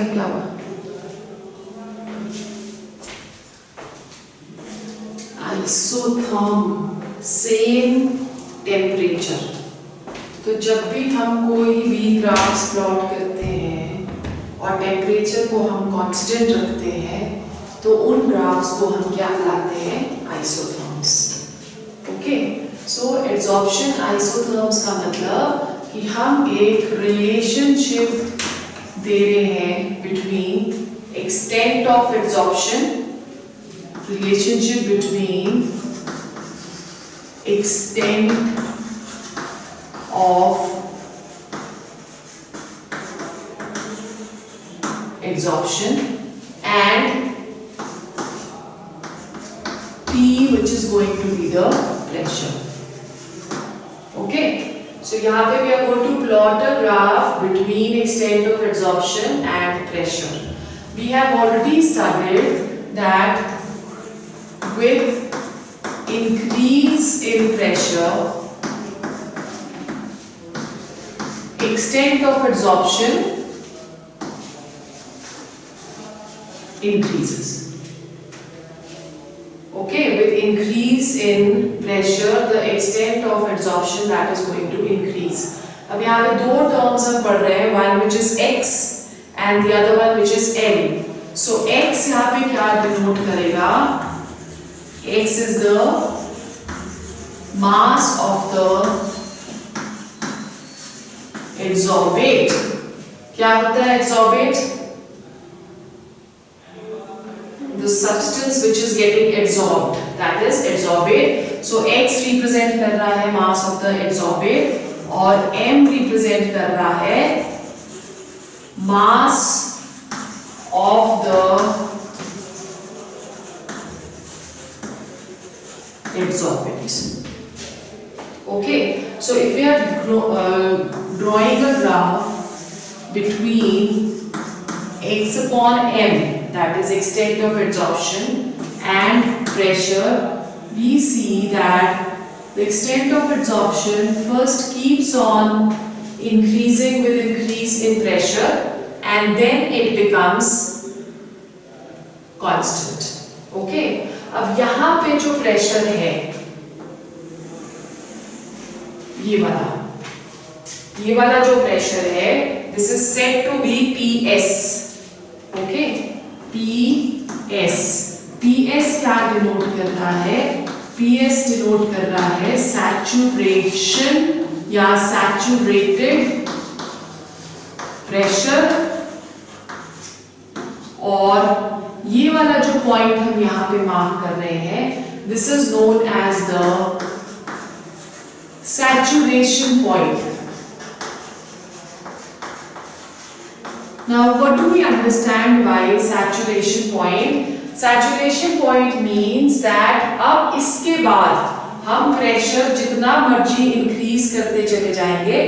मतलब क्या हुआ? Isotherm, same temperature. तो जब भी हम कोई भी ग्राफ्स प्लॉट करते हैं और टेम्परेचर को हम कांस्टेंट रखते हैं तो उन ग्राफ्स को हम क्या कहते हैं? आइसोथर्म्स। ओके, सो एड्सॉर्प्शन आइसोथर्म्स का मतलब कि हम एक रिलेशनशिप दे रहे हैं between extent of adsorption, relationship between extent of absorption and P, which is going to be the pressure. Okay, so यहाँ पे we are going to plot a graph between extent of absorption and pressure. We have already studied that with increase in pressure, extent of absorption increases. Okay, with increase in pressure, the extent of absorption that is going to increase. अब यहाँ पे दो terms हम पढ़ रहे हैं, one which is x and the other one which is l. So x यहाँ पे क्या denote करेगा? X is the mass of the adsorbate. क्या होता है adsorbate? The substance which is getting adsorbed, that is adsorbate. So X represent कर रहा है mass of the adsorbate और M represent कर रहा है mass of the absorbent. Okay, so if we are drawing a graph between x upon m, that is extent of absorption, and pressure, we see that the extent of absorption first keeps on increasing with increase in pressure and then it becomes constant. Okay, अब यहाँ पे जो pressure है ये वाला जो pressure है, this is said to be PS. Okay, PS क्या डिनोट कर रहा है? PS डिनोट कर रहा है सैचुरेशन या सैचुरेटेड प्रेशर, और ये वाला जो पॉइंट हम यहाँ पे मार्क कर रहे हैं, this is known as the saturation point. Now what do we understand by saturation point? Saturation point means that अब इसके बाद हम प्रेशर जितना मर्जी इंक्रीज करते चले जाएंगे,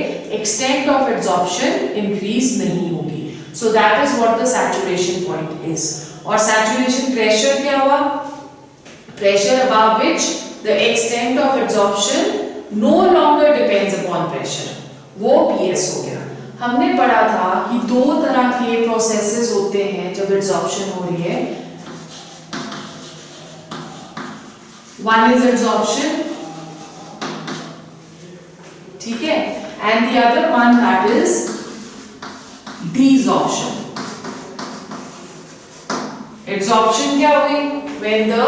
extent of absorption इंक्रीज नहीं होगी. So that is what the saturation point is. और saturation pressure क्या हुआ? Pressure above which the extent of absorption no longer depends upon pressure, वो PS हो गया. हमने पढ़ा था कि दो तरह के प्रोसेसेस होते हैं जब एड्सॉर्प्शन हो रही है. वन इज एड्सॉर्प्शन, ठीक है, and the other one that is desorption. Adsorption क्या हुई? when the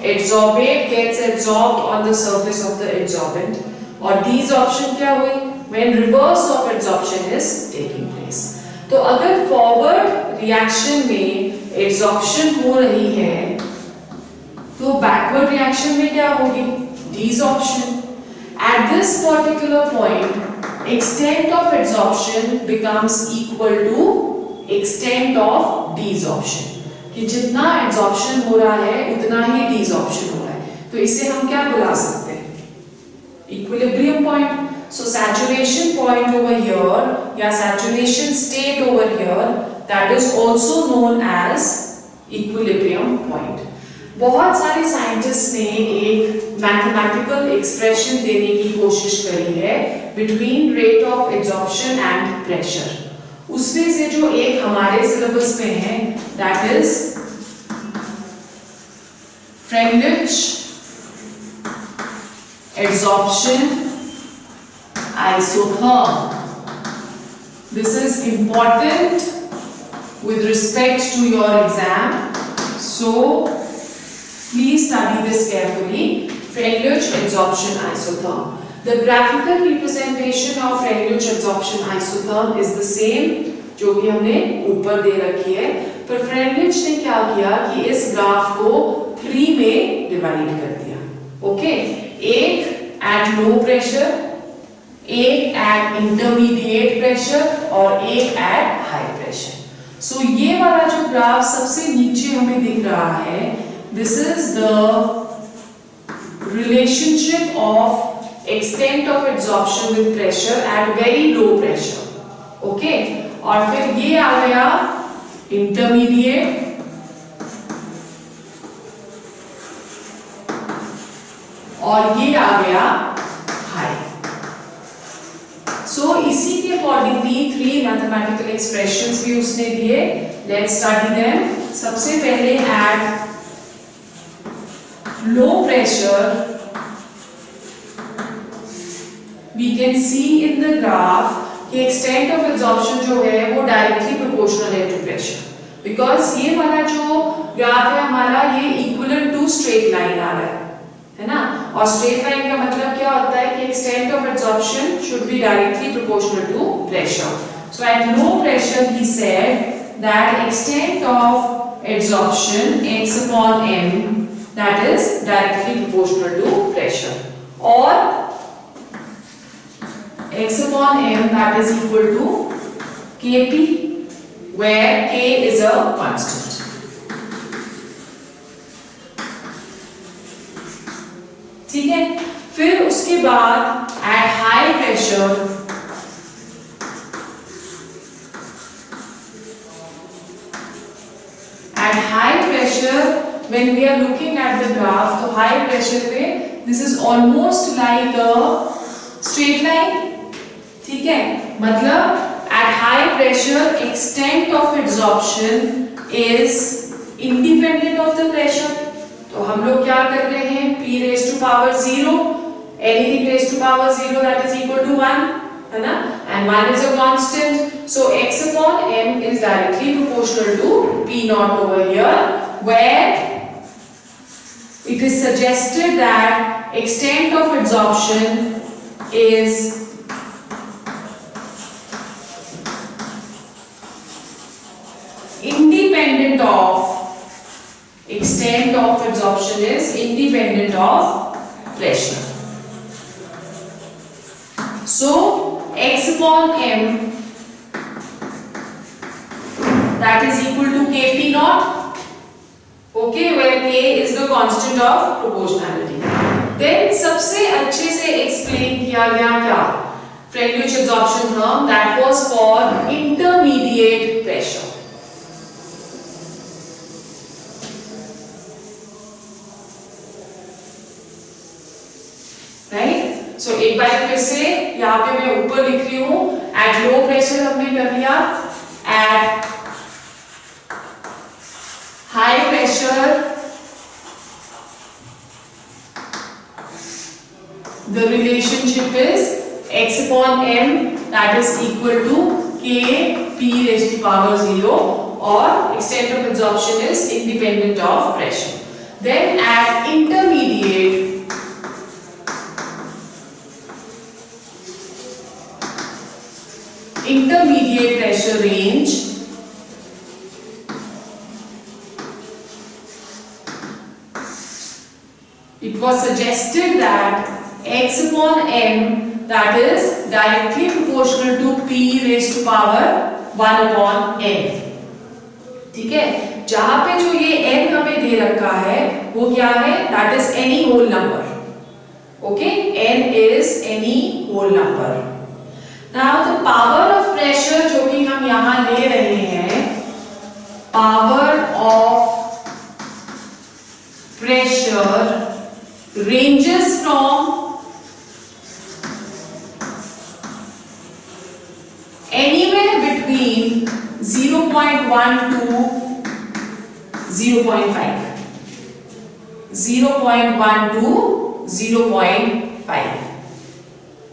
adsorbate gets absorbed on the surface of the adsorbent, और desorption क्या हुई? when reverse of adsorption is taking place. तो अगर forward reaction में adsorption हो रही है तो backward reaction में क्या होगी? desorption. At this particular point, extent of adsorption becomes equal to extent of desorption. कि जितना एड्सॉर्प्शन हो रहा है उतना ही डीसॉर्प्शन हो रहा है. तो इसे हम क्या बुला सकते हैं? Equilibrium point. So saturation point over here या saturation state over here, that is also known as equilibrium point. बहुत सारे साइंटिस्ट ने एक मैथमेटिकल एक्सप्रेशन देने की कोशिश करी है between rate of adsorption and pressure, उसमें से जो एक हमारे सिलेबस में है that is Freundlich adsorption isotherm. This is important with respect to your exam, so please study this carefully. French adsorption isotherm. The graphical representation of French adsorption isotherm is the same जो भी हमने ऊपर दे रखी है, पर Freundlich ने क्या किया कि इस ग्राफ को 3 में डिवाइड कर दिया. ओके, एक एट लो प्रेशर, एक एट इंटरमीडिएट प्रेशर और एक एट हाई प्रेशर. सो ये वाला जो ग्राफ सबसे नीचे हमें दिख रहा है, this is the relationship of extent of absorption with pressure at very low pressure. Okay, और फिर ये आ गया इंटरमीडिएट और ये आ गया हाई. सो इसी के अकॉर्डिंगली 3 मैथमेटिकल एक्सप्रेशंस भी उसने दिए. Let's study them. सबसे पहले at low pressure we can see in the graph कि एक्सटेंट ऑफ एब्जॉर्प्शन जो है वो डायरेक्टली प्रोपोर्शनल है टू प्रेशर, बिकॉज ये वाला जो ग्राफ है हमारा ये इक्विवेलेंट टू स्ट्रेट लाइन आ रहा है ना. और स्ट्रेट लाइन का मतलब क्या होता है कि extent of absorption should be directly proportional to pressure. So at low pressure he said that extent of absorption x upon m that is directly proportional to pressure, और x upon m that is equal to kp where k is a constant. ठीक है. फिर उसके बाद at high pressure when we are looking at the graph, तो high pressure पे this is almost like a straight line. ठीक है, मतलब at high pressure extent of adsorption is independent of the pressure. तो हम लोग क्या कर रहे हैं, p raised to power 0, anything raised to power 0 that is equal to 1, है ना, and 1 is a constant. So x upon m is directly proportional to p naught over here, where it is suggested that extent of adsorption is independent of pressure. So x upon m that is equal to kp naught. Okay, where k is the constant of proportionality. Then सबसे अच्छे से explain किया गया क्या, French adsorption term that was for intermediate pressure. Right? So एक बार फिर से यहाँ पे मैं ऊपर लिख रही हूँ, at low pressure हमने कर लिया, at high pressure the relationship is x upon m that is equal to k p raised to power 0, or extent of adsorption is independent of pressure. Then at intermediate pressure range, it was suggested that x upon m that is directly proportional to p raised to power 1 upon n. ठीक है, जहां पे जो ये n हमें दे रखा है वो क्या है, that is any whole number. Okay, n is any whole number. Now the power of pressure जो कि हम यहाँ ले रहे हैं, power of pressure ranges from anywhere between to 0.5, 0.1 to 0.5.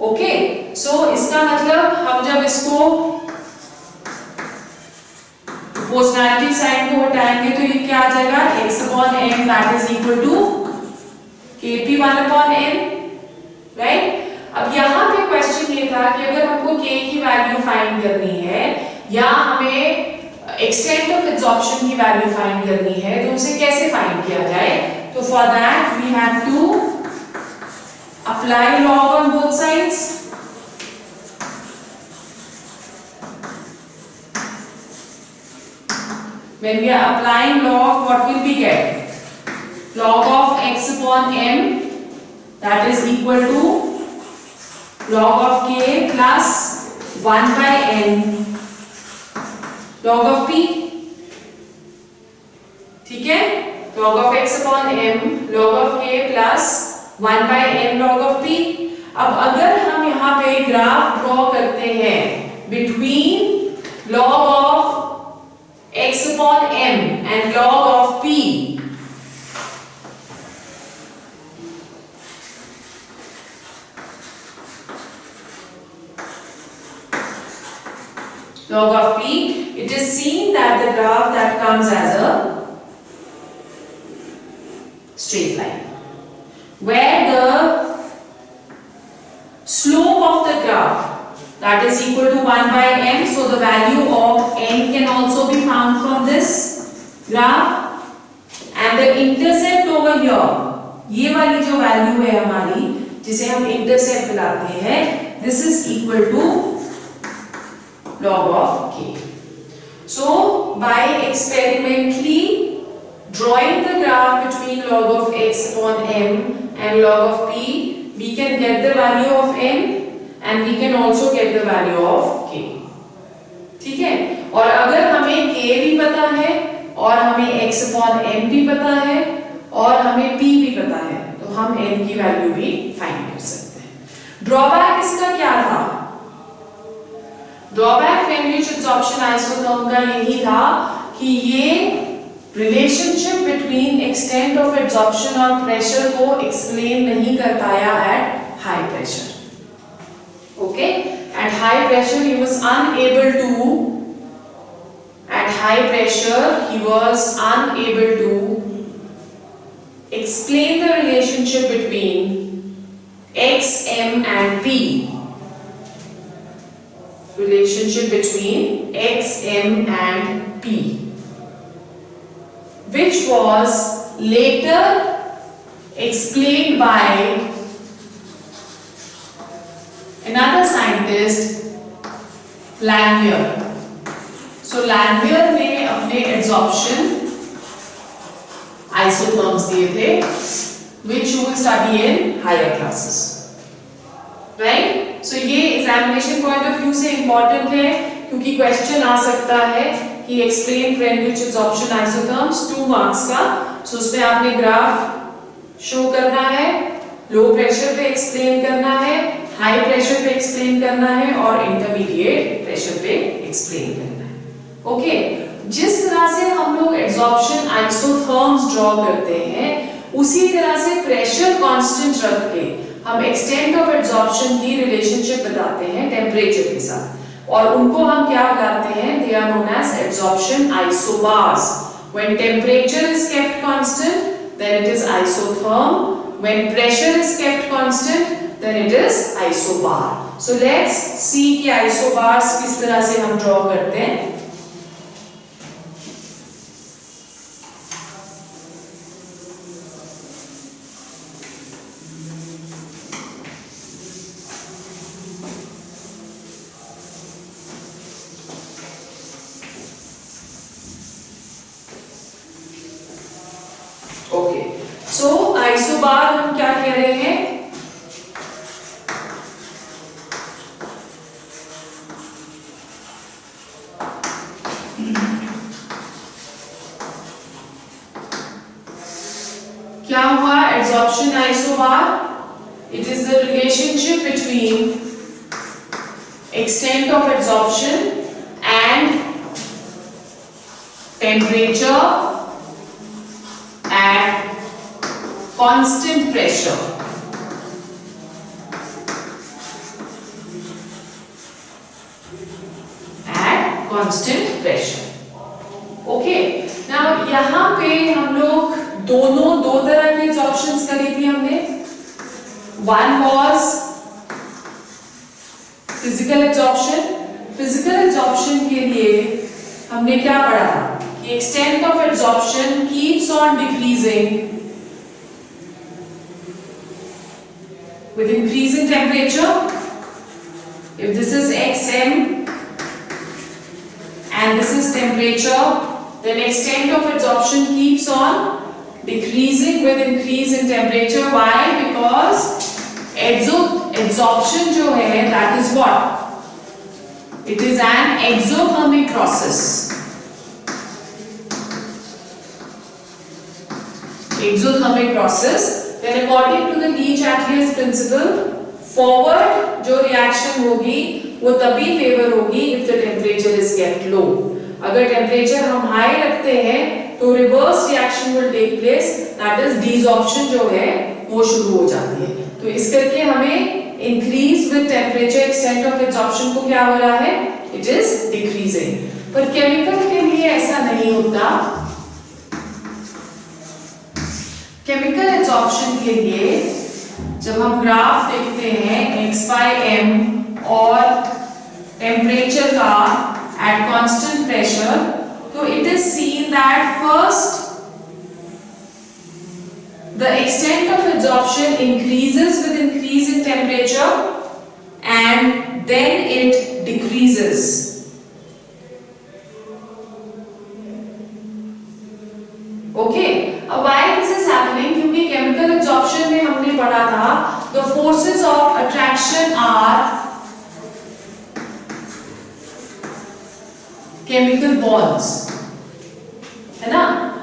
Okay, सो इसका मतलब हम जब इसको प्रोपोर्शनैलिटी साइन को हटाएंगे तो ये क्या आ जाएगा, x/n that is equal to kp1/n, right. अब यहाँ पे क्वेश्चन ये था कि अगर हमको k की वैल्यू फाइंड करनी है या हमें एक्सटेंट ऑफ एब्जॉर्प्शन की वैल्यू फाइंड करनी है तो उसे कैसे फाइंड किया जाए। तो for that we have to apply log on both sides. When we are applying log, what will we get? Log of x/m, that is equal to log of k plus 1/n log of p, ठीक है, log of x/m log of k plus 1/n log of p। अब अगर हम यहाँ पे graph draw करते हैं between log of x/m and log of p, log of p, it is seen that the graph that comes as a straight line where the slope of the graph that is equal to 1/m, so the value of n can also be found from this graph, and the intercept over here, ये वाली जो value है हमारी जिसे हम intercept बुलाते हैं, this is equal to log of k. So by experimentally drawing the graph between log of x/m and log of p, we can get the value of n and we can also get the value of k, ठीक है। और अगर हमें k भी पता है और हमें x/m भी पता है और हमें p भी पता है तो हम n की वैल्यू भी फाइंड कर सकते हैं। ड्रॉबैक इसका क्या था? ड्रॉबैक फ्रेंडलिश एब्जॉर्प्शन आइसोथर्म का यही था कि ये relationship between extent of absorption और प्रेशर को एक्सप्लेन नहीं कर पाया at high pressure. Okay, at high pressure he was unable to explain the relationship between x, m and p, which was later explained by another scientist, Langmuir. So Langmuir ने अपने absorption isotherms दिए थे, which you will study in higher classes, right? So ये examination point of view से important है क्योंकि question आ सकता है कि explain Friendlich absorption isotherms 2 marks का। So उसमें आपने graph show करना है, low pressure पे explain करना है, हाई प्रेशर पे एक्सप्लेन करना है और इंटरमीडिएट प्रेशर पे एक्सप्लेन करना है। ओके, जिस तरह से हम लोग एब्जॉर्प्शन आइसोथर्म्स ड्रॉ करते हैं उसी तरह से प्रेशर कांस्टेंट रख के हम एक्सटेंट ऑफ एब्जॉर्प्शन की रिलेशनशिप बताते हैं टेम्परेचर के साथ और उनको हम क्या बताते हैं, they are known as absorption isobars. When temperature is kept constant then it is isotherm, when pressure is kept constant then it is isobar. So let's see कि isobars किस तरह से हम ड्रॉ करते हैं। Okay, so isobar हम क्या कह रहे हैं, क्या हुआ absorption isobar, it is the relationship between extent of absorption and temperature at constant pressure. At constant pressure. Okay. Now यहाँ पे हम लोग दो तरह की एब्जॉर्प्शंस करी थी हमने. One was physical absorption. Physical absorption के लिए हमने क्या पढ़ा था कि extent of absorption keeps on decreasing with increasing temperature. If this is xm and this is temperature, then extent of absorption keeps on decreasing with increase in temperature. Why? Because absorption जो है, that is what? It is an exothermic process. Exothermic process. Then according to the Le-Chatelier's principle, forward जो reaction होगी वो तभी favor होगी if the temperature is kept low. अगर temperature हम high रखते हैं तो reverse reaction will take place, that is desorption जो है वो शुरू हो जाती है. तो इस करके हमें increase with temperature extent of absorption को क्या हो रहा है? It is decreasing. पर chemical के लिए ऐसा नहीं होता. chemical absorption के लिए जब हम ग्राफ देखते हैं x by m और temperature का at constant pressure, तो it is seen that first the extent of absorption increases with increase in temperature and then it decreases. Okay, why this is happening? क्योंकि chemical absorption में हमने पढ़ा था the forces of attraction are chemical bonds, है ना?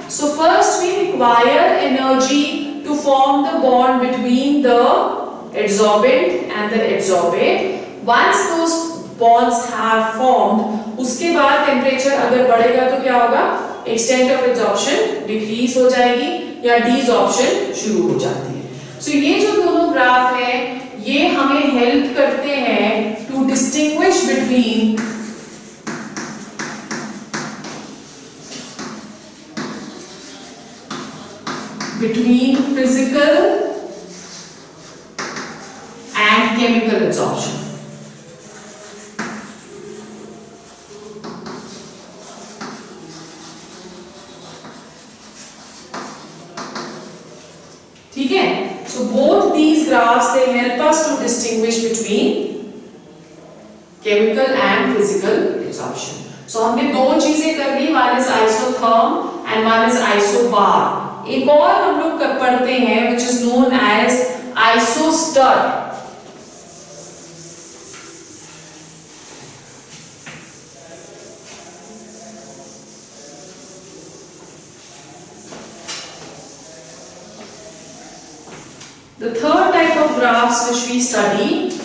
So first we require energy to form the bond between the adsorbent and the absorbate. Once those bonds have formed, उसके बाद temperature अगर बढ़ेगा तो क्या होगा? Extent of absorption decrease हो जाएगी या desorption शुरू हो जाती है. So ये जो दोनों ग्राफ है ये हमें help करते हैं to distinguish between physical and chemical absorption. ठीक है? So both these graphs they help us to distinguish between chemical and physical absorption. So हमने दो चीजें कर ली, one is isotherm and one is isobar. एक और हम लोग पढ़ते हैं which is known as isostir. The third type of graphs which we study,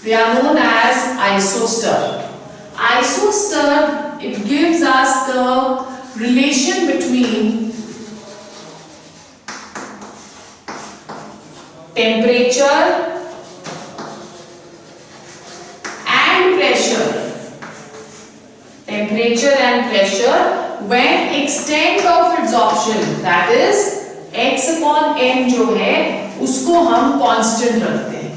they are known as isostir. Isostir, it gives us the relation between temperature and pressure. Temperature and pressure when extent of absorption, that is x upon m जो है उसको हम constant रखते हैं.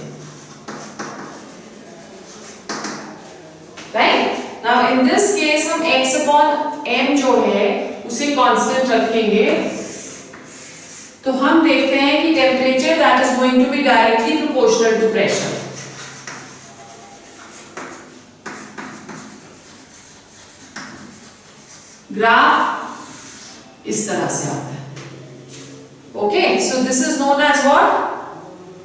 Right? Now in this case हम x upon m जो है उसे constant रखेंगे तो हम देखते हैं कि temperature that is going to be directly proportional to pressure. Graph इस तरह से आता है. Okay, so this is known as what?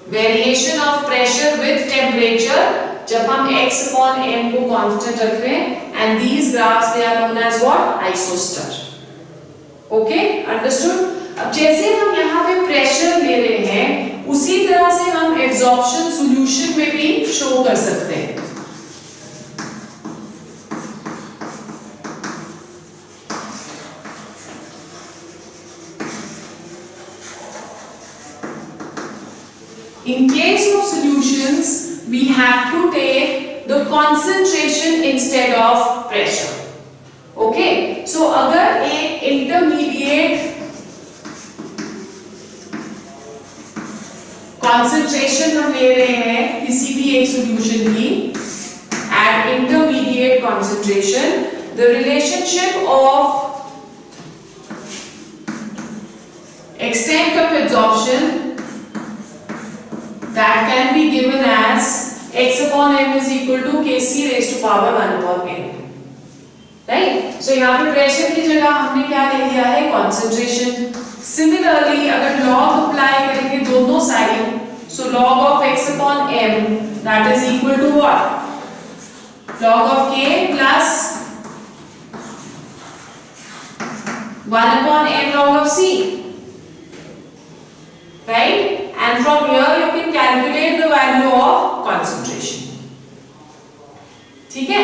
Variation of pressure with temperature. जब हम x upon m को constant रखते हैं and these graphs they are known as what? Isostir. Okay, understood? अब जैसे हम यहाँ पे pressure ले रहे हैं उसी तरह से हम absorption solution में भी show कर सकते हैं. In case of solutions, we have to take the concentration instead of pressure. Okay, so अगर एक intermediate concentration हम ले रहे हैं किसी भी एक solution की at intermediate concentration, the relationship of extent of absorption that can be given as x upon m is equal to kc raised to power 1 upon n. Right? So यहाँ पे प्रेशर की जगह हमने क्या ले लिया है concentration. Similarly, अगर log apply करेंगे दोनों side, so log of x upon m that is equal to what? Log of k plus 1 upon m log of c. Right? And from here you can calculate the value of concentration. ठीक है?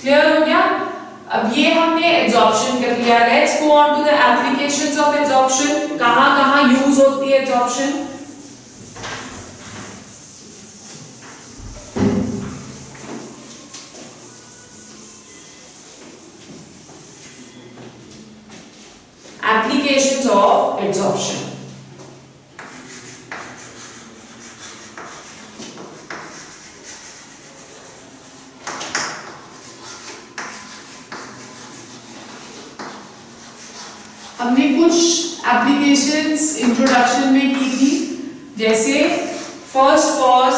Clear हो गया? अब ये हमने absorption कर लिया. Let's go on to the applications of absorption. कहाँ use होती है absorption? Applications of absorption. हमने कुछ एप्लीकेशंस इंट्रोडक्शन में की थी, जैसे first was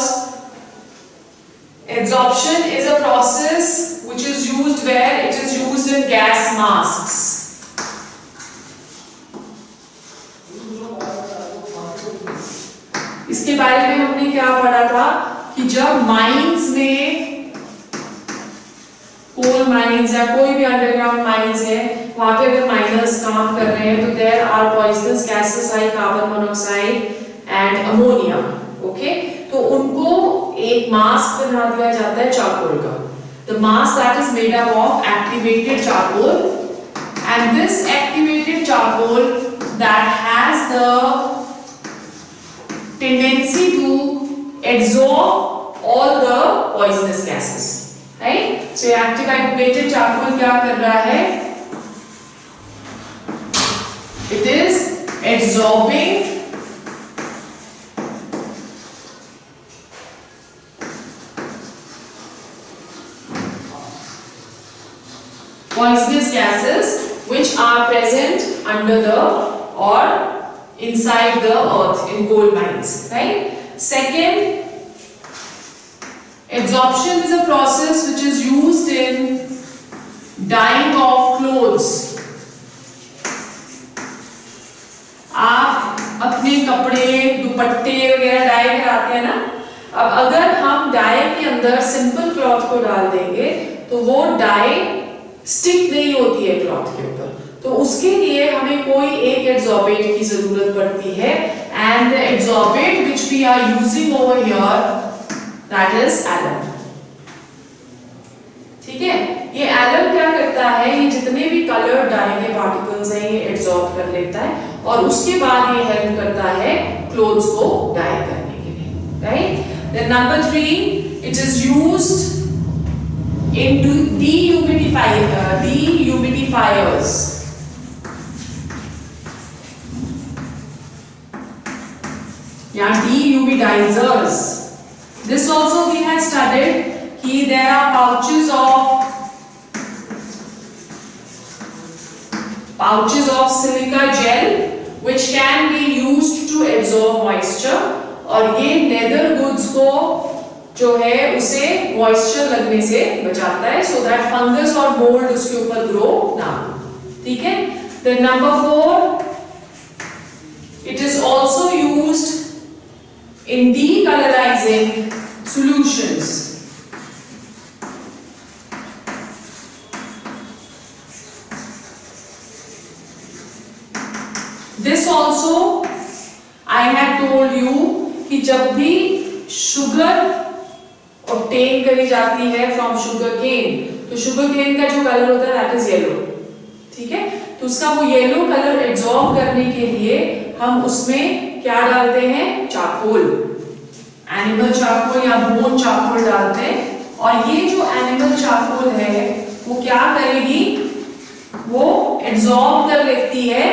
absorption is a process which is used where it is used in gas masks. इसके बारे में हमने क्या पढ़ा था कि जब माइंस में, कोल माइंस या कोई भी अंडरग्राउंड माइंस है, वहां पे अगर माइनर्स काम कर रहे हैं तो there are poisonous gases like carbon monoxide and ammonia. Okay, तो उनको एक मास्क बना दिया जाता है चारकोल का. The mask that is made up of activated charcoal, and this activated charcoal that has the tendency to absorb all the poisonous gases. Right? So activated charcoal क्या कर रहा है? It is absorbing poisonous gases which are present under the or inside the earth in coal mines. Right? Second, absorption is a process which is used in dyeing of clothes. आप अपने कपड़े, दुपट्टे वगैरह die कराते हैं ना. अब अगर हम डाई के अंदर सिंपल क्लॉथ को डाल देंगे तो वो डाई स्टिक नहीं होती है क्लॉथ के ऊपर, तो उसके लिए हमें कोई एक एड्सॉर्बेट की जरूरत पड़ती है. And the adsorbate which we are using over here that is alum. ठीक है, ये एलम क्या करता है, ये जितने भी कलर्ड डाई के पार्टिकल्स हैं ये एड्सॉर्ब कर लेता है और उसके बाद ये हेल्प करता है क्लोथ्स को डाई करने के लिए. Right? Then number 3, it is used in dehumidifiers. Yeah, dehumidizers. This also we had studied कि there are pouches of silica gel which can be used to absorb moisture, और ये leather goods को जो है उसे मॉइस्चर लगने से बचाता है, सो दैट फंगस और मोल्ड उसके ऊपर ग्रो ना हो. ठीक है. Then number 4, it is also used in decolorizing solutions. This also I had told you कि जब भी शुगर ऑब्टेन करी जाती है फ्रॉम शुगर केन, तो शुगर केन का जो कलर होता है दैट इज येलो. ठीक है, तो उसका वो येलो कलर एब्जॉर्ब करने के लिए हम उसमें क्या डालते हैं, चारकोल. एनिमल चारकोल या बोन चारकोल डालते हैं, और ये जो एनिमल चारकोल है वो क्या करेगी, वो एब्जॉर्ब कर लेती है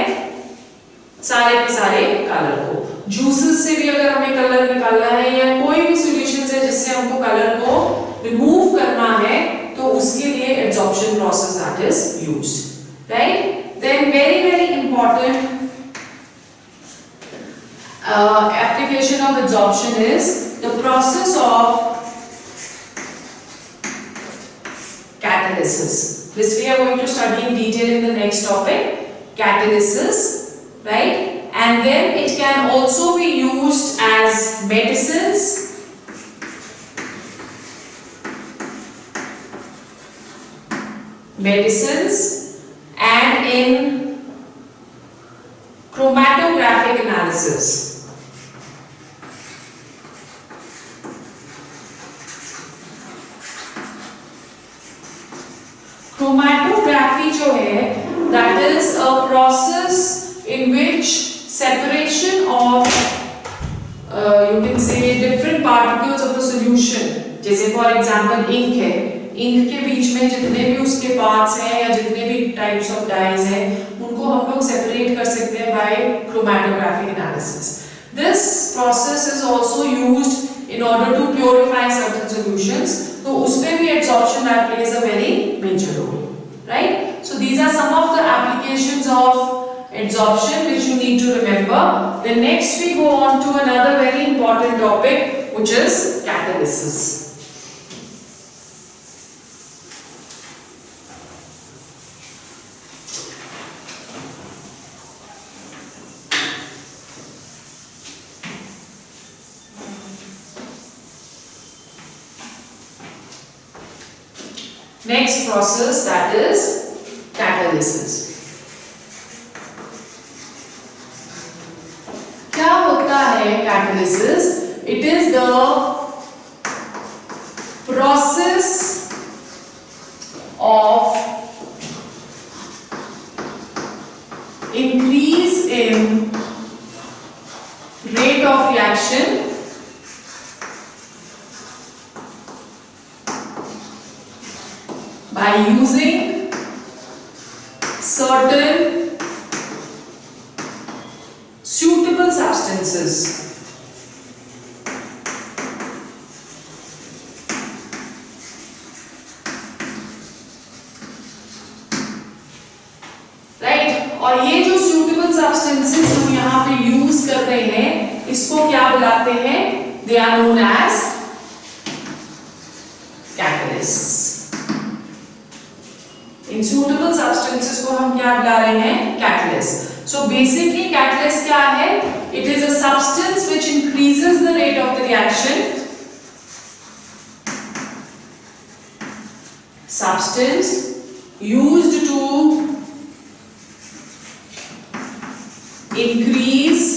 सारे के सारे कलर को। जूसेस से भी अगर हमें कलर निकालना है या कोई भी सॉल्यूशन है जिससे हमको कलर को रिमूव करना है, तो उसके लिए absorption process that is used, right. Then very important application of absorption is the process of catalysis. This we are going to study in detail in the next topic, catalysis, right? And then it can also be used as medicines, and in chromatographic analysis. Chromatography जो है, that is a process in which separation of you can say different particles of a solution, जैसे for example ink है, ink के बीच में जितने भी उसके parts हैं या जितने भी types of dyes हैं, उनको हम लोग separate कर सकते हैं by chromatographic analysis. This process is also used in order to purify certain solutions. तो उसमें भी absorption that plays a very major role, right? So these are some of the applications of absorption which you need to remember. Then next we go on to another very important topic, which is catalysis. Next process, that is catalysis. क्या होता है catalysis? It is the process of increase in rate of reaction by using certain suitable substances. Right? और ये जो suitable substances हम यहाँ पे use कर रहे हैं, इसको क्या बुलाते हैं? They are known as catalysts. In suitable substances को हम क्या बुला रहे हैं? Catalyst. So basically catalyst क्या है? It is a substance which increases the rate of the reaction. Substance used to increase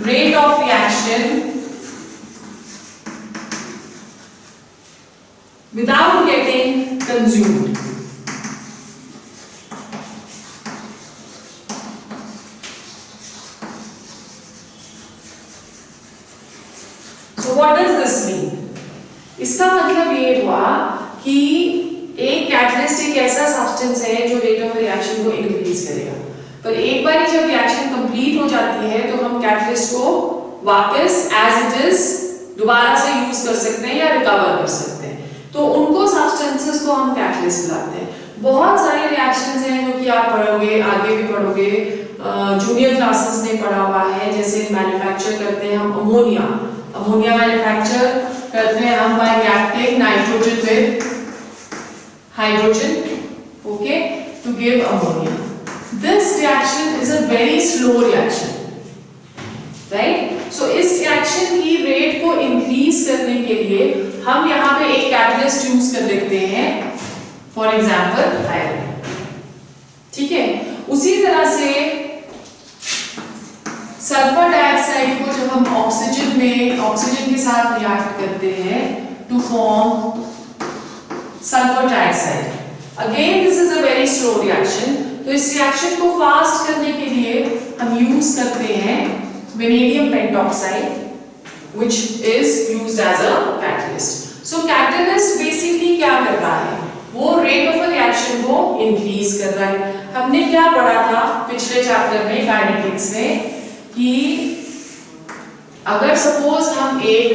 rate of reaction without getting consumed. So what does this mean? इसका मतलब ये हुआ कि एक कैटलिस्ट एक ऐसा सब्सटेंस है जो रेट ऑफ रिएक्शन को इंक्रीज करेगा, पर एक बार जब रिएक्शन कंप्लीट हो जाती है तो हम कैटलिस्ट को वापस एज इट इज दोबारा से यूज कर सकते हैं या रिकवर कर सकते हैं, तो उनको सब्सटेंसेस को हम कैटलिस्ट बुलाते हैं। बहुत सारे रिएक्शंस हैं जो कि आप पढ़ोगे, आगे भी पढ़ोगे, जूनियर क्लासेस में पढ़ा हुआ है। जैसे मैन्युफैक्चर करते हैं हम अमोनिया मैन्युफैक्चर करते हैं हम by reacting nitrogen with hydrogen, okay, to give ammonia. This reaction is a very slow reaction, right. So इस रिएक्शन की रेट को इंक्रीज करने के लिए हम यहाँ पे एक कैटलिस्ट यूज कर लेते हैं, फॉर एग्जाम्पल आयरन, ठीक है। उसी तरह से सल्फर डाइऑक्साइड को जब हम ऑक्सीजन के साथ रिएक्ट करते हैं to form sulphur dioxide, again this is a very slow reaction. तो इस रिएक्शन को फास्ट करने के लिए हम यूज करते हैं vanadium pentoxide, which is used as a catalyst. So catalyst basically क्या कर रहा है, वो rate of a reaction को increase कर रहा है. हमने क्या पढ़ा था पिछले चैप्टर में काइनेटिक्स में कि अगर सपोज हम एक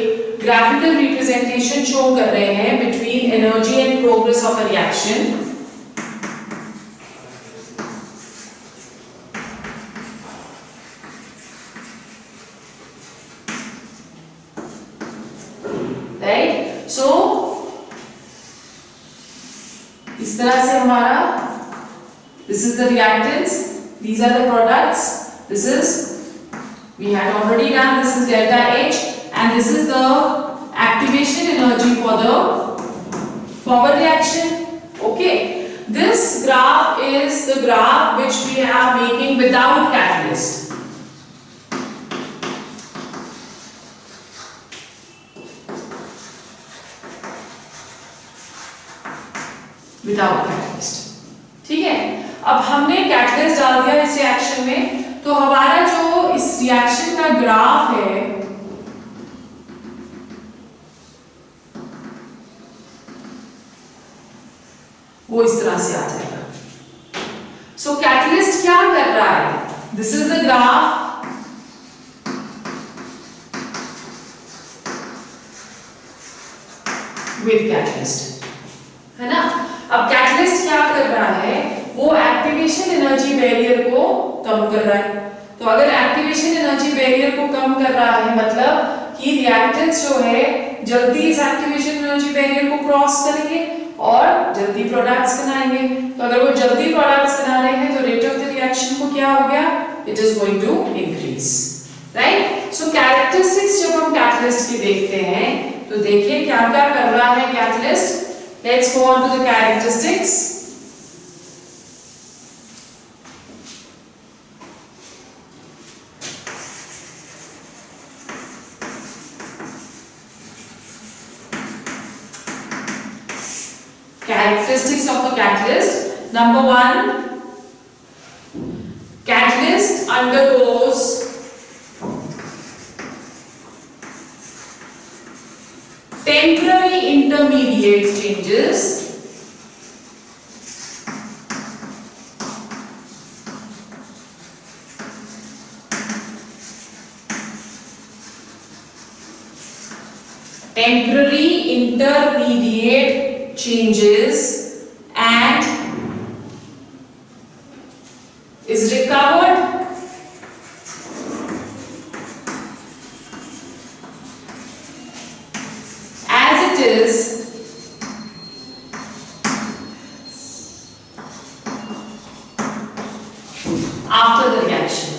ग्राफिकल रिप्रेजेंटेशन शो कर रहे हैं between energy and progress of a reaction, right. So इस तरह से हमारा this is the reactants, these are the products, this is we had already done, this is delta H, and this is the activation energy for the forward reaction. Okay, this graph is the graph which we are making without catalyst. Without catalyst. ठीक है, अब हमने catalyst डाल दिया इस reaction में, तो हमारा जो इस रिएक्शन का ग्राफ है वो इस तरह से आ जाएगा. सो कैटलिस्ट क्या कर रहा है, this is the graph, with catalyst, है ना. अब कैटलिस्ट क्या कर रहा है, वो एक्टिवेशन एनर्जी बैरियर को कम कर रहा है. तो अगर एक्टिवेशन एनर्जी बैरियर को कम कर रहा है मतलब कि रिएक्टेंट्स जो है जल्दी इस एक्टिवेशन एनर्जी बैरियर को क्रॉस करेंगे और जल्दी प्रोडक्ट्स बनाएंगे. तो अगर वो जल्दी प्रोडक्ट्स बना रहे हैं तो रेट ऑफ द रिएक्शन को क्या हो गया, it is going to increase, right. So characteristics जब हम कैटलिस्ट की देखते हैं तो देखिए क्या क्या कर रहा है catalyst. Let's go on to the characteristics. Characteristics of the catalyst. Number 1, catalyst undergoes temporary intermediate changes and is recovered as it is after the reaction.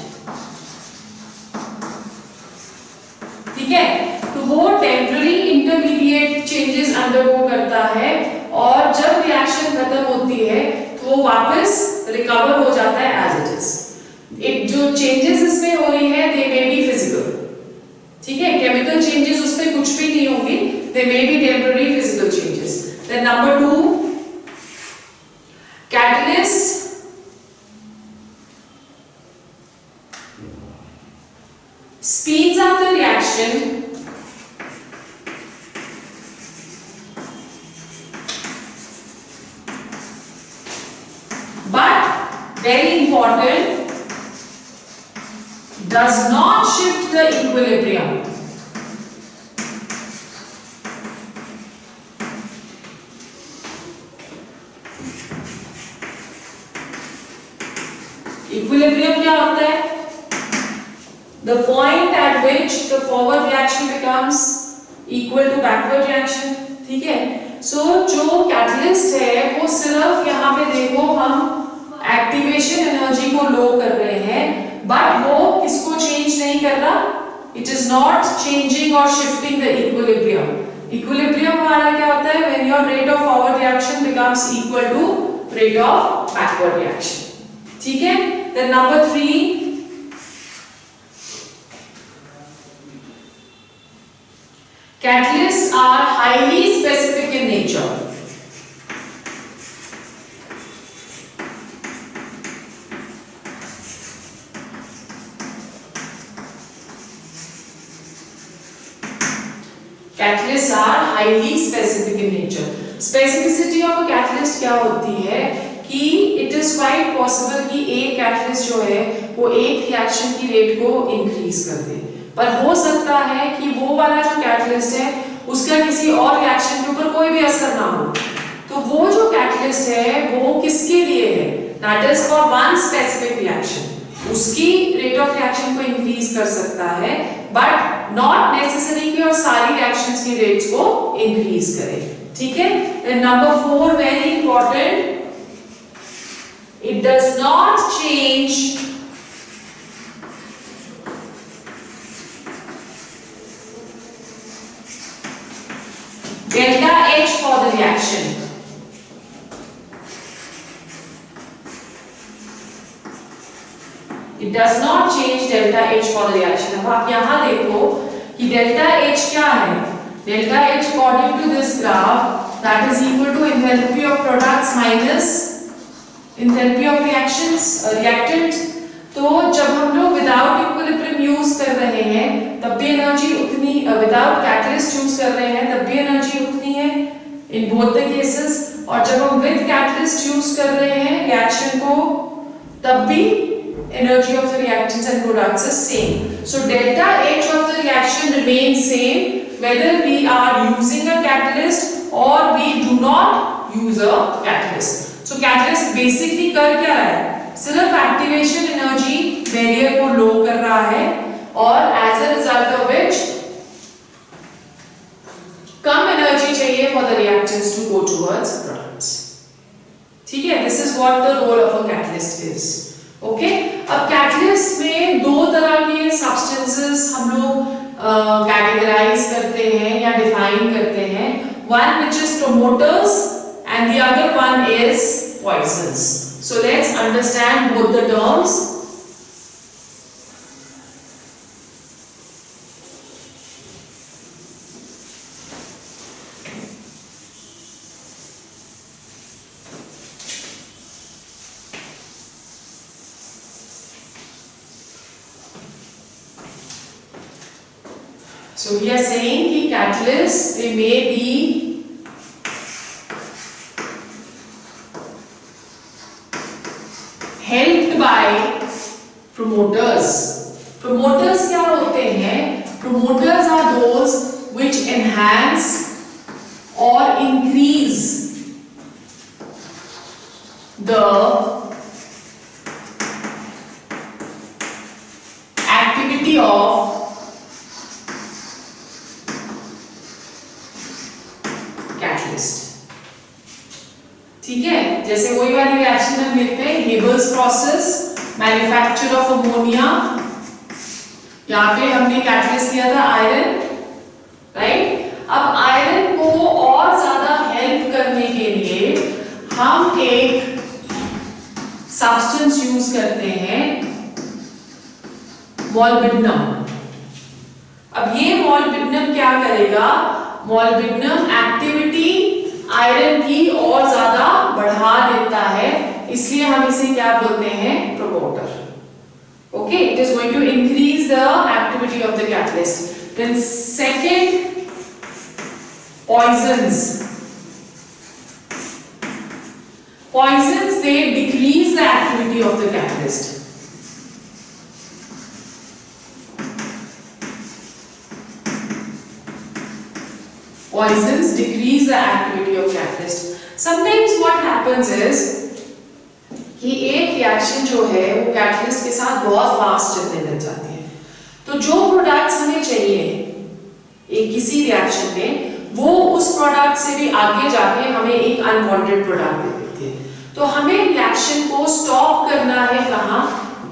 ठीक है, तो वो टेम्पररी इंटरमीडिएट चेंजेस अंडरगो करता है और जब रिएक्शन खत्म होती है तो वो वापस रिकवर हो जाता है एज इट इज. एक जो चेंजेस इसमें हो रही है दे मे बी फिजिकल, ठीक है, केमिकल चेंजेस उसमें कुछ भी नहीं होंगी, they may be temporary physical changes. Then number 2, catalyst speeds up the reaction but very important, does not shift the equilibrium. Equilibrium क्या होता है? The point at which the forward reaction becomes equal to backward reaction. ठीक है, so जो catalyst है वो सिर्फ यहाँ पे देखो हम एक्टिवेशन एनर्जी को लो कर रहे हैं बट वो किसको चेंज नहीं कर रहा, इट इज नॉट चेंजिंग और शिफ्टिंग द इक्विलिब्रियम. इक्विलिब्रियम हमारा क्या होता है, when your rate of forward reaction becomes equal to rate of backward reaction. ठीक है, then number 3, catalysts are highly specific in nature. highly specific in nature. Specificity of a catalyst क्या होती है कि it is quite possible कि एक catalyst जो है वो एक reaction की rate को increase कर दे, पर हो सकता है कि वो वाला जो catalyst है उसका किसी और reaction के ऊपर कोई भी असर ना हो। तो वो जो catalyst है वो किसके लिए है? That is for one specific reaction. उसकी rate of reaction को increase कर सकता है, but not necessary कि और सारी reactions की rates को increase करे। ठीक है? Then number 4 very important. It does not change delta H for the reaction. It does not change delta H for the reaction. अब आप यहाँ देखो कि delta H क्या है? Delta H according to this graph that is equal to enthalpy of products minus enthalpy of reactant. तो जब हम लोग without equilibrium use कर रहे हैं तब भी एनर्जी उतनी, without catalyst use कर रहे हैं तब भी एनर्जी उतनी है in both the cases, और जब हम with catalyst use कर रहे हैं reaction को तब भी energy of the reactants and products is same. So delta H of the reaction remains same whether we are using a catalyst or we do not use a catalyst. So catalyst basically कर क्या रहा है? सिर्फ activation energy barrier को low कर रहा है और as a result of which come energy चाहिए for the reactants to go towards products. ठीक है? This is what the role of a catalyst is. Okay अब कैटलिस्ट में दो तरह के सब्सटेंसेस हम लोग कैटेगराइज करते हैं या डिफाइन करते हैं, one which is promoters and the other one is poisons. So let's understand both the terms. So we are saying कि catalysts they may be helped by promoters. Promoters क्या होते हैं? Promoters are those which enhance or increase the activity of ठीक है? जैसे वही वाली reaction हम देखते हैं हेबल्स प्रोसेस, मैन्युफैक्चर ऑफ अमोनिया. यहाँ पे हमने कैटलिस्ट लिया था आयरन, राइट? अब आयरन को और ज्यादा हेल्प करने के लिए हम एक सब्सटेंस यूज करते हैं मॉलिब्डेनम. अब ये मॉलिब्डेनम क्या करेगा? मॉलिब्डेनम एक्टिविटी आयरन की और ज्यादा बढ़ा देता है, इसलिए हम इसे क्या बोलते हैं? Promoter. Okay, it is going to increase the activity of the catalyst. Then second, poisons. Poisons they decrease the activity of the catalyst. Poisons decrease the activity of catalyst. Sometimes what happens is कि एक reaction जो है वो catalyst के साथ बहुत fast चलने लग जाती है, तो जो प्रोडक्ट्स हमें चाहिए एक किसी रिएक्शन में वो उस प्रोडक्ट से भी आगे जाके हमें एक अनवांटेड प्रोडक्ट दे देती है. तो हमें रिएक्शन को स्टॉप करना है कहाँ?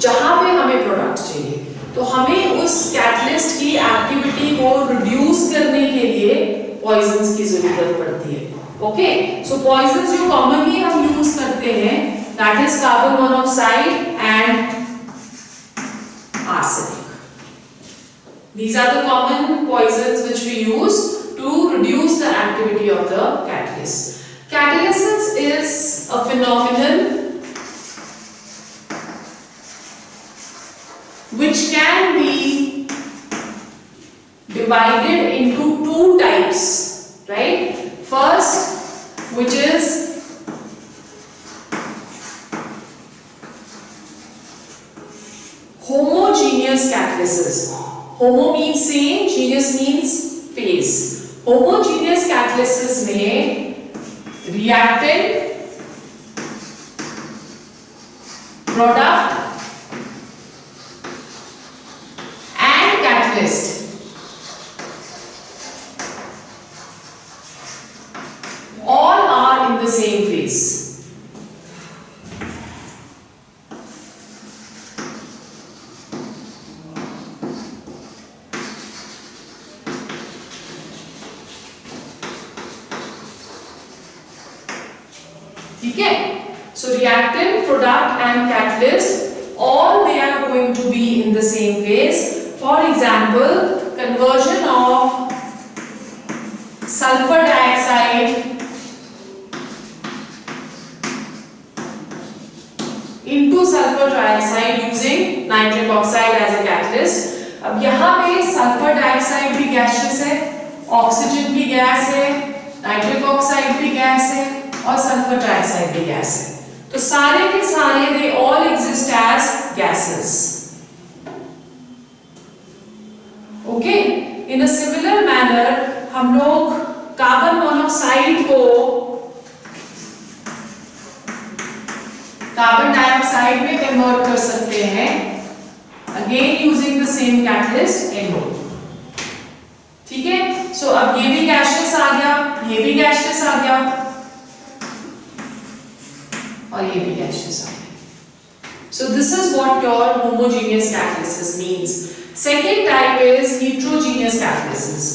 जहां पे हमें प्रोडक्ट चाहिए. तो हमें उस कैटलिस्ट की एक्टिविटी को रिड्यूस करने के लिए पॉइजन्स की जरूरत पड़ती है. ओके, सो पॉइजन्स जो कॉमनली हम यूज करते हैं that is carbon monoxide and arsenic. These are the common poisons which we use to reduce the activity of the catalyst. Catalysis is a phenomenon which can be divided into two types, right? First, which is homogeneous catalysis. Homo means same, geneous means phase. Homogeneous catalysis में reactant, product and catalyst all are in the same phase. ठीक है? So reactant, product and catalyst, all they are going to be in the same phase. For example, conversion of sulfur dioxide into sulfur trioxide using nitric oxide as a catalyst. अब यहाँ पे sulphur dioxide भी gaseous है, oxygen भी gas है, nitric oxide भी gas है और सल्फर ट्राइऑक्साइड भी गैस है. तो सारे के सारे they all exist as gases. Okay? In a similar manner हम लोग कार्बन मोनोऑक्साइड को कार्बन डाइऑक्साइड में कन्वर्ट कर सकते हैं again using the same catalyst NO. ठीक है? So अब ये भी गैसियस आ गया, ये भी गैसियस आ गया और ये भी gaseous आ गया. So this is what your homogeneous catalysis means. Second type is heterogeneous catalysis.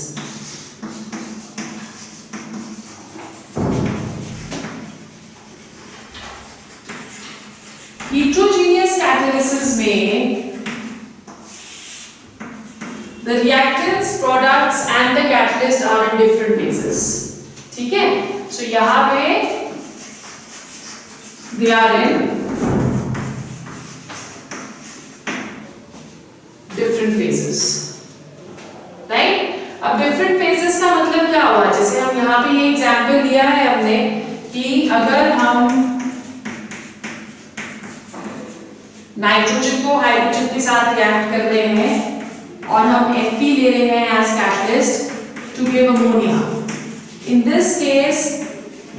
Heterogeneous catalysis में the reactants, products and the catalyst are in different phases. ठीक है? So यहाँ पे they are in different phases, right? अब different phases का मतलब क्या हुआ? जैसे हम यहाँ पे ये एग्जाम्पल दिया है हमने कि अगर हम नाइट्रोजन को हाइड्रोजन के साथ रिएक्ट कर रहे हैं और हम Fe ले रहे हैं as catalyst to give ammonia. In this case,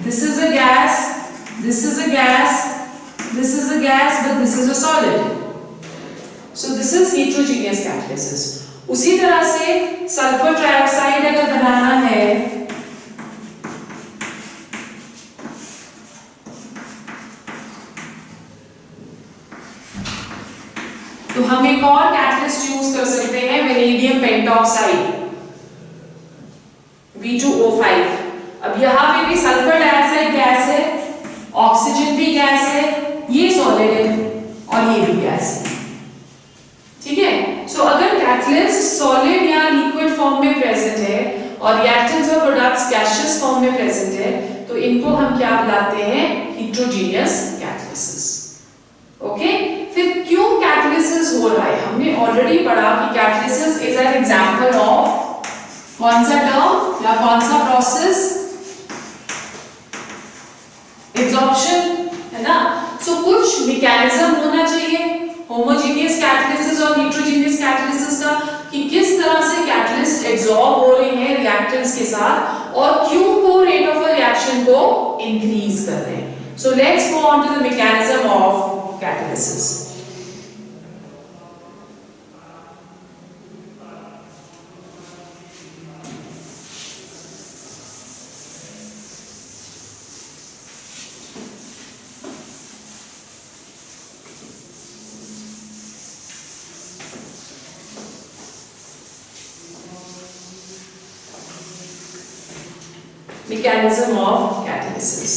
this is a gas, this is a gas, this is a gas, but this is a solid. So this is heterogeneous catalysis. उसी तरह से sulphur trioxide अगर बनाना है तो हम एक और catalyst use कर सकते हैं, वेनेडियम पेंटॉक्साइड V2O5. अब यहाँ पे भी सल्फर डाइऑक्साइड गैस है, ऑक्सीजन भी गैस है, ये सॉलिड है और ये भी गैस है. ठीक है? सो अगर कैटलिस्ट सॉलिड या लिक्विड फॉर्म में प्रेजेंट है और रिएक्टेंट्स और प्रोडक्ट्स गैसियस फॉर्म में प्रेजेंट है तो इनको हम क्या बुलाते हैं? heterogeneous catalysis. ओके? फिर क्यों कैटलिसिस हो रहा है? हमने ऑलरेडी पढ़ा कि catalysis is an example of कौन सा टर्म या कौन सा प्रोसेस? एब्जॉर्प्शन, है ना? सो कुछ मैकेनिज्म होना चाहिए होमोजेनियस कैटलिसिस और हेटेरोजेनियस कैटलिसिस का कि किस तरह से कैटलिस्ट एब्जॉर्ब हो रहे हैं रिएक्टेंट्स के साथ और क्यों वो रेट ऑफ रिएक्शन को इंक्रीज कर रहे हैं. So let's go on to the mechanism of catalysis. Mechanism of catalysis.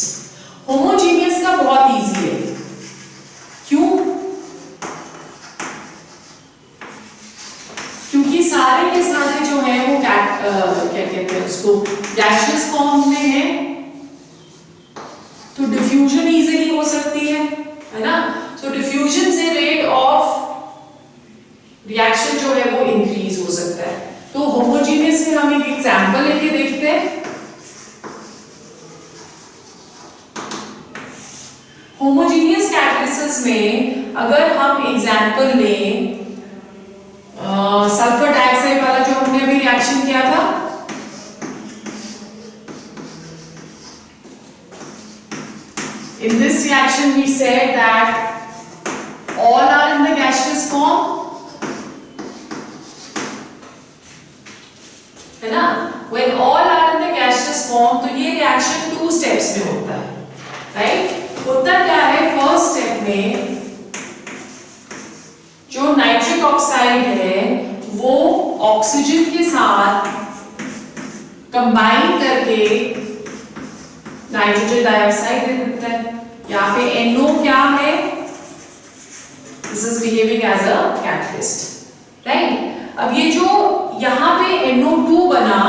Homogeneous का बहुत इजी है. क्यों? क्योंकि सारे के सारे जो है वो क्या कहते हैं उसको गैसियस फॉर्म में है तो डिफ्यूजन इजीली हो सकती है ना? सो डिफ्यूजन से रेट ऑफ रिएक्शन जो है वो इंक्रीज हो सकता है. तो होमोजेनियस में हम एक एग्जांपल लेके देखते हैं. होमोजेनियस कैटलिसिस में अगर हम एग्जांपल लें सल्फर डाइऑक्साइड वाला जो हमने अभी रिएक्शन किया था, in this reaction we said that all are in the gaseous form, है ना? When all are in the gaseous form तो ये रिएक्शन 2 स्टेप्स में होता है, राइट? होता क्या है, फर्स्ट स्टेप में जो नाइट्रिक ऑक्साइड है वो ऑक्सीजन के साथ कंबाइन करके नाइट्रोजन डाइऑक्साइड दे देता है। यहाँ पे NO क्या है, this is behaving as a catalyst, right? अब ये जो यहाँ पे NO2 बना,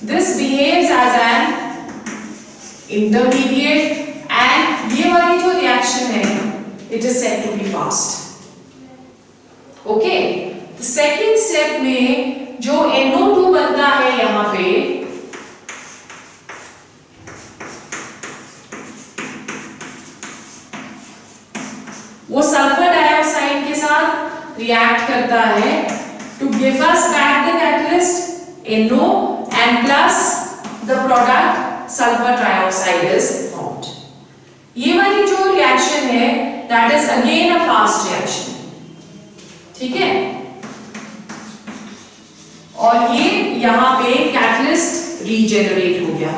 this behaves as an intermediate and ये वाली जो रिएक्शन है it is said to be fast. Okay, the second step में जो NO2 बनता है यहाँ पे, वो सल्फर डाइऑक्साइड के साथ रिएक्ट करता है to give us back the catalyst NO and plus the product sulfur trioxide is formed. ये वाली जो रिएक्शन है that is again a fast reaction, ठीक है? और ये यहां पे कैटलिस्ट रीजेनरेट हो गया,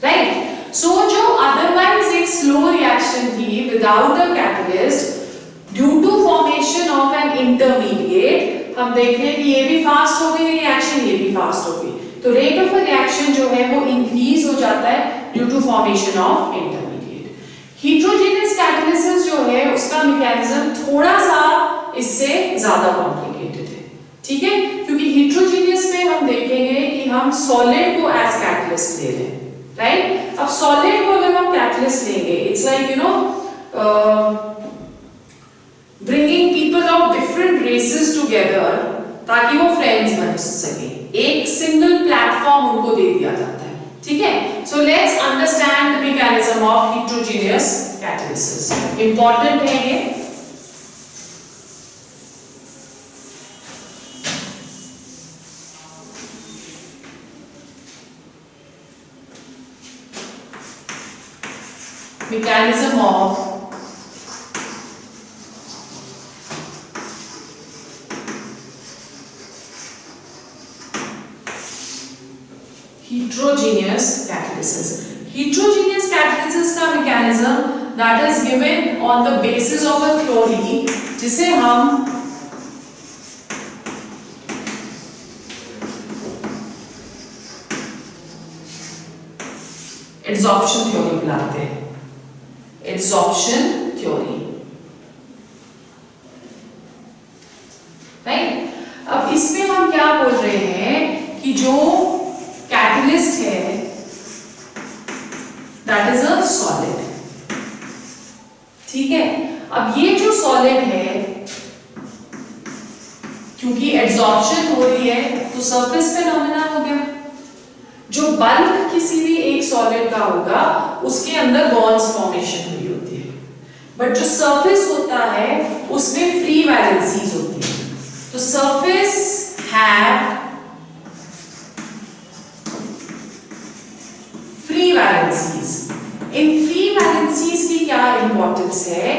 राइट? सो जो अदरवाइज एक स्लो रिएक्शन थी without a catalyst due to formation of an intermediate, हम देख रहे हैं कि ये भी फास्ट हो गई रिएक्शन, ये भी फास्ट हो गई, तो रेट ऑफ रिएक्शन जो है वो इंक्रीज हो जाता है due to formation of intermediate. Heterogeneous catalysis जो है उसका मैकेनिज्म थोड़ा सा इससे ज्यादा कॉम्प्लिकेटेड है, ठीक है? क्योंकि हीट्रोजेनियस में हम देखेंगे कि हम सॉलिड को एज कैटलिस्ट ले रहे हैं, राइट? अब सॉलिड को अगर हम कैटलिस्ट लेंगे, it's like you know bringing people of different races together ताकि वो फ्रेंड्स बन सके, एक सिंगल प्लेटफॉर्म उनको दे दिया जाता है, ठीक है? So let's understand the mechanism of heterogeneous catalysis, important है ये। Mechanism of heterogeneous catalysis. Heterogeneous catalysis का mechanism that is given on the basis of a theory जिसे हम adsorption theory बुलाते हैं, adsorption theory, right? अब इसमें हम क्या बोल रहे हैं कि जो कैटलिस्ट है दैट इज अ सॉलिड, ठीक है? अब ये जो सॉलिड है क्योंकि एड्सॉर्प्शन हो रही है तो सरफेस फेनोमेना हो गया। जो बल्क किसी भी एक सॉलिड का होगा उसके अंदर बॉन्ड्स फॉर्मेशन हुई होती है, बट जो सरफेस होता है उसमें फ्री वैलेंसीज होती है, तो surface have free valencies. In free valencies की क्या इंपॉर्टेंस है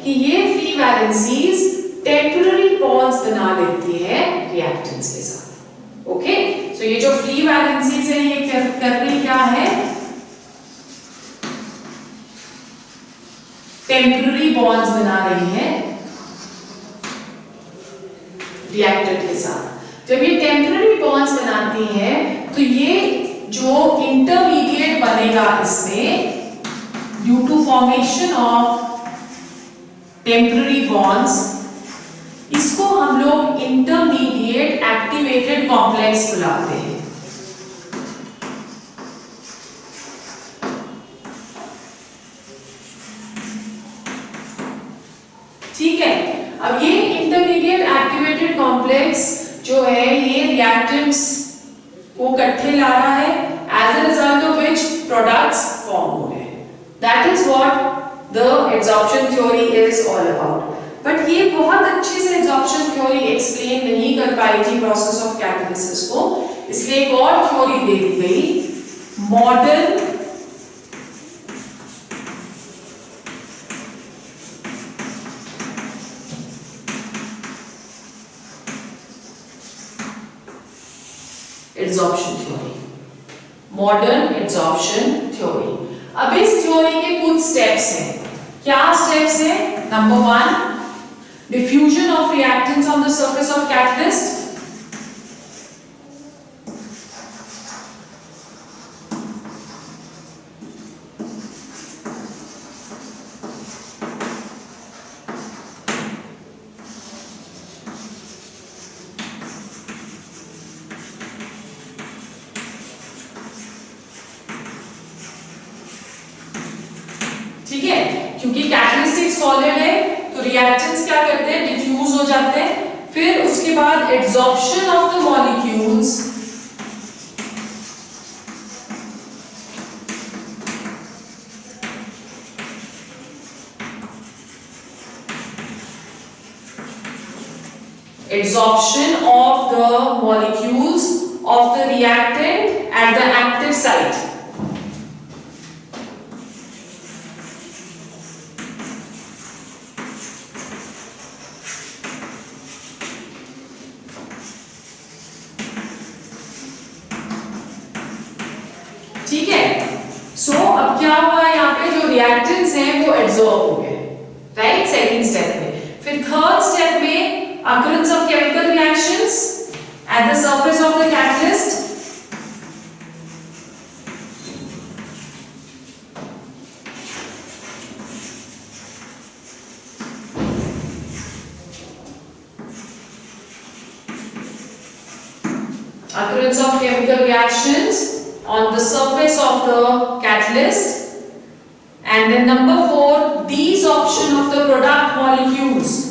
कि ये फ्री वैलेंसीज टेम्पररी बॉन्ड्स बना लेती है रिएक्टेंट्स के साथ, ओके? सो ये जो फ्री वैलेंसीज है ये कर रही क्या है, टेम्पररी बॉन्ड्स बना रही है रिएक्टेंट के साथ। जब ये टेम्पररी बॉन्ड्स बनाती है तो ये जो इंटरमीडिएट बनेगा इसमें due to formation of temporary bonds, इसको हम लोग इंटरमीडिएट एक्टिवेटेड कॉम्प्लेक्स बुलाते हैं, ठीक है? अब ये इंटरमीडिएट एक्टिवेटेड कॉम्प्लेक्स जो है ये रिएक्टेंट्स को इकट्ठे ला रहा है, as a result of which products form हो रहे हैं. That is what the absorption theory is all about. But ये बहुत अच्छे से एब्जॉर्प्शन थ्योरी एक्सप्लेन नहीं कर पाई थी प्रोसेस ऑफ कैटालिसिस को, इसलिए एक और थ्योरी दे दी गई, modern absorption theory. Modern absorption theory. अब इस थ्योरी के कुछ स्टेप्स हैं. क्या स्टेप्स हैं? Number 1, diffusion of reactants on the surface of catalyst. ठीक है, क्योंकि कैटलिस्टिक सॉलिड है तो रिएक्टेंट्स क्या करते हैं, डिफ्यूज हो जाते हैं. फिर उसके बाद absorption of the molecules, absorption of the molecules of the reactant at the active site. ठीक है. सो अब क्या हुआ, यहाँ पे जो रिएक्टेंट्स हैं वो एब्जॉर्ब हो गए, राइट, सेकंड स्टेप में. फिर थर्ड स्टेप में occurrence of chemical reactions at the surface of the catalyst. Occurrence of chemical reactions on the surface of the catalyst. And then number 4, desorption of the product molecules.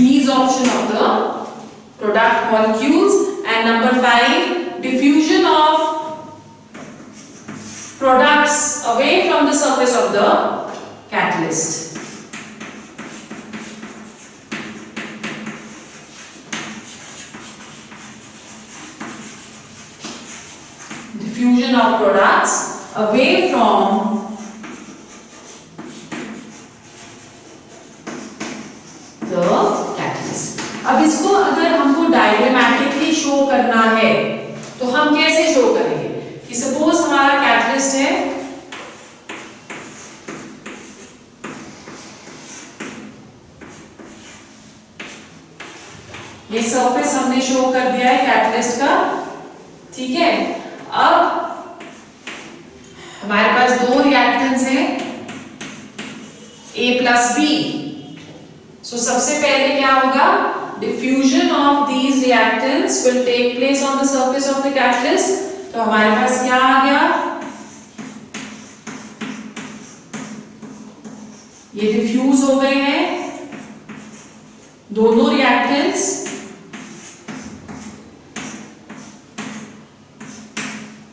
Desorption of the product molecules. And number 5, diffusion of products away from the surface of the catalyst. Diffusion of products away from the catalyst. अब इसको अगर हमको diagrammatically show करना है तो हम कैसे show करेंगे कि सपोज हमारा कैटलिस्ट है, ये सरफेस हमने शो कर दिया है कैटलिस्ट का. ठीक है, अब हमारे पास दो रिएक्टेंट्स हैं A प्लस B. सो सबसे पहले क्या होगा, diffusion of these reactants will take place on the surface of the catalyst. तो हमारे पास क्या आ गया, ये डिफ्यूज हो गए हैं दोनों reactants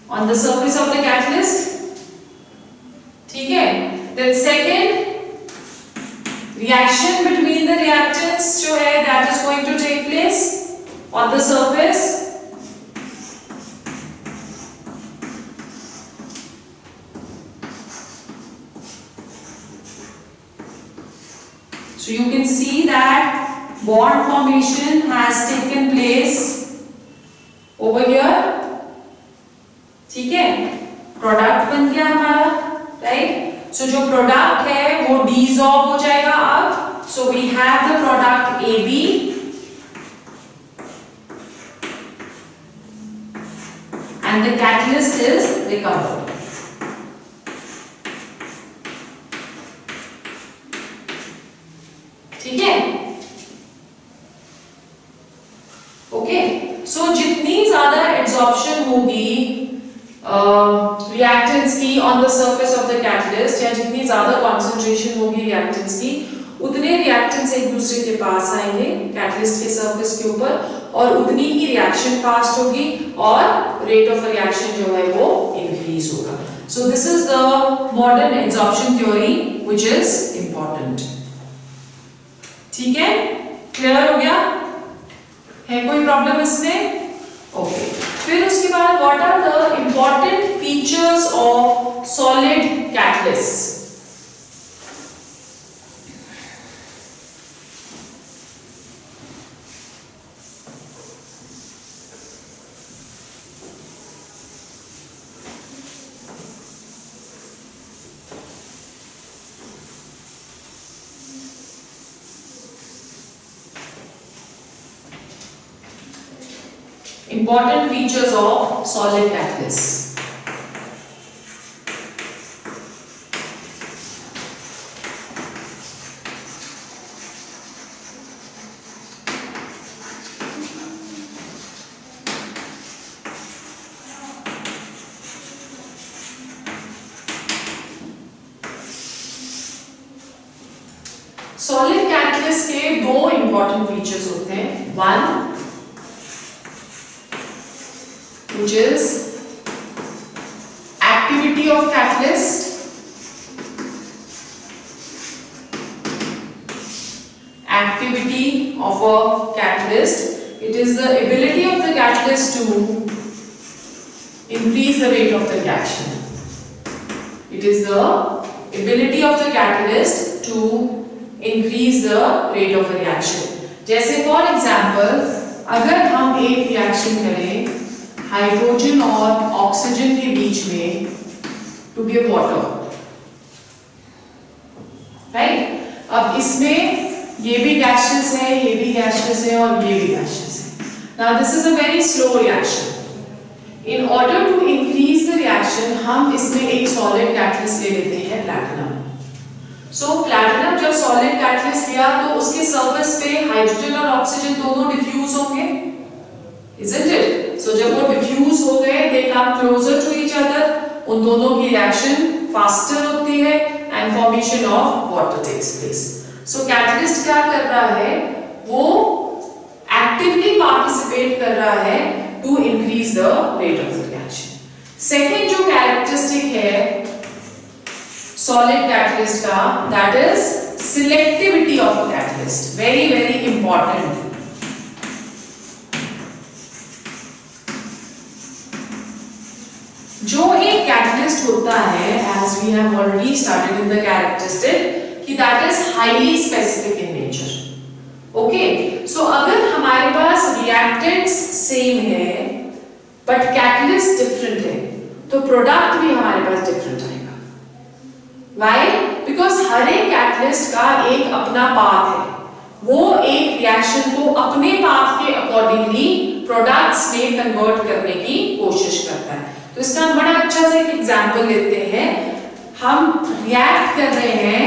on the surface of the catalyst. ठीक है. Then second, reaction between the reactants जो है that is going to take place on the surface. So you can see that bond formation has taken place over here. ठीक है, product बन गया हमारा, right. सो जो प्रोडक्ट है वो डिसॉल्व हो जाएगा अब. So we have the product AB and the catalyst is recovered. ठीक है, ओके. सो जितनी एब्जॉर्प्शन होगी रिएक्टेंट्स की on the surface of the catalyst, या जितनी ज्यादा कॉन्सेंट्रेशन होगी रिएक्टेंट्स की, उतने रिएक्टेंट्स एक दूसरे के पास आएंगे कैटलिस्ट के सरफेस के ऊपर, और उतनी ही रिएक्शन फास्ट होगी और रेट ऑफ रिएक्शन जो है वो इंक्रीज होगा. So this is the modern absorption theory which is important. ठीक है, क्लियर हो गया? है कोई प्रॉब्लम इसमें? ओके. फिर उसके बाद what are the important features of solid catalyst? Important features of solid catalyst. Solid catalyst के दो important features होते हैं. One, which is activity of catalyst. Activity of a catalyst. It is the ability of the catalyst to increase the rate of the reaction. It is the ability of the catalyst to increase the rate of the reaction. जैसे for example, अगर हम एक reaction करें hydrogen और oxygen के बीच में to give water, right? अब इसमें ये भी गैसियस है, ये भी गैसियस है और ये भी गैसियस है. Now this is a very slow reaction. In order to increase the reaction हम इसमें एक सॉलिड कैटलिस्ट ले लेते हैं, प्लैटिनम. सो प्लैटिनम जब सॉलिड कैटलिस्ट लिया तो उसके सरफेस पे हाइड्रोजन और ऑक्सीजन दोनों डिफ्यूज होंगे, isn't it? So जब वो डिफ्यूज हो गए, they come closer to each other, उन दोनों की रिएक्शन फास्टर होती है and formation of water takes place. So catalyst क्या कर रहा है? वो actively participate कर रहा है to increase the rate of the reaction. Second जो characteristic है solid catalyst का, that is selectivity of a catalyst. Very very important. जो एक कैटलिस्ट होता है, as we have already started in the characteristic, कि that is highly specific in nature. Okay, so अगर हमारे पास reactants same है, but catalyst different है, तो product भी हमारे पास different आएगा. Why? Because हर एक कैटलिस्ट का एक अपना पाथ है. वो एक रिएक्शन को अपने पाथ के अकॉर्डिंगली प्रोडक्ट्स में कन्वर्ट करने की कोशिश करता है. तो इसका बड़ा अच्छा सा एक एग्जांपल लेते हैं. हम रिएक्ट कर रहे हैं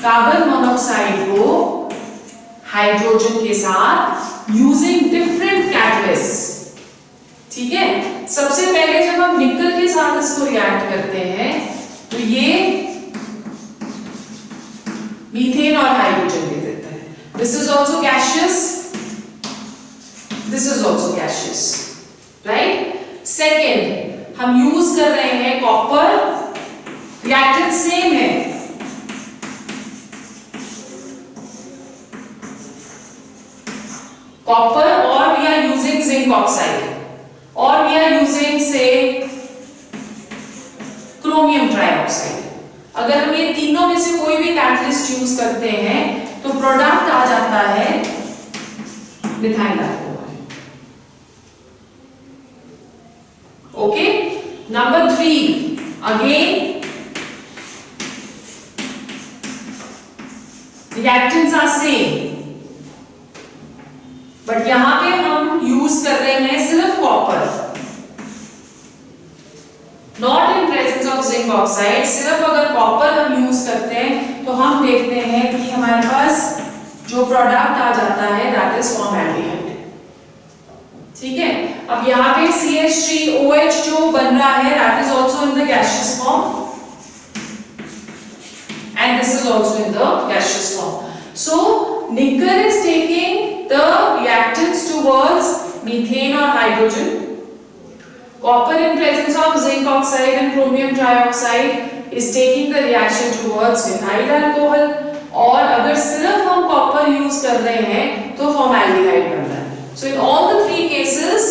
कार्बन मोनोऑक्साइड को हाइड्रोजन के साथ यूजिंग डिफरेंट कैटलिस्ट. ठीक है, सबसे पहले जब हम निकल के साथ इसको रिएक्ट करते हैं तो ये मीथेन और हाइड्रोजन दे देता है. This is also gaseous, this is also gaseous, right? Second, हम यूज कर रहे हैं कॉपर, रिएक्टेंट सेम है, कॉपर, और we are using zinc oxide, और we are using say chromium trioxide. अगर हम ये तीनों में से कोई भी कैटलिस्ट यूज करते हैं तो प्रोडक्ट आ जाता है methyl alcohol. Okay, number 3, again reactants are same, but यहां पे हम यूज कर रहे हैं सिर्फ copper, not in presence of zinc oxide. सिर्फ अगर कॉपर हम यूज करते हैं तो हम देखते हैं कि हमारे पास जो प्रोडक्ट आ जाता है दैट इज फॉर्मल्डिहाइड. ठीक है, अब यहाँ पे CH3OH जो बन रहा है that is also in the gaseous form and this is also in the gaseous form. So nickel is taking the reactants towards methane or hydrogen. Copper in presence of zinc oxide and chromium trioxide is taking the reaction towards methyl alcohol. और अगर सिर्फ हम copper use कर रहे हैं तो formaldehyde बन रहा है. So in all the three cases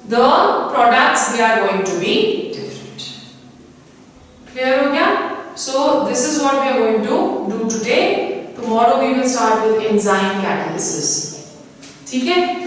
the products they are going to be different. Clear हो गया? So this is what we are going to do today. Tomorrow we will start with enzyme catalysis. ठीक है?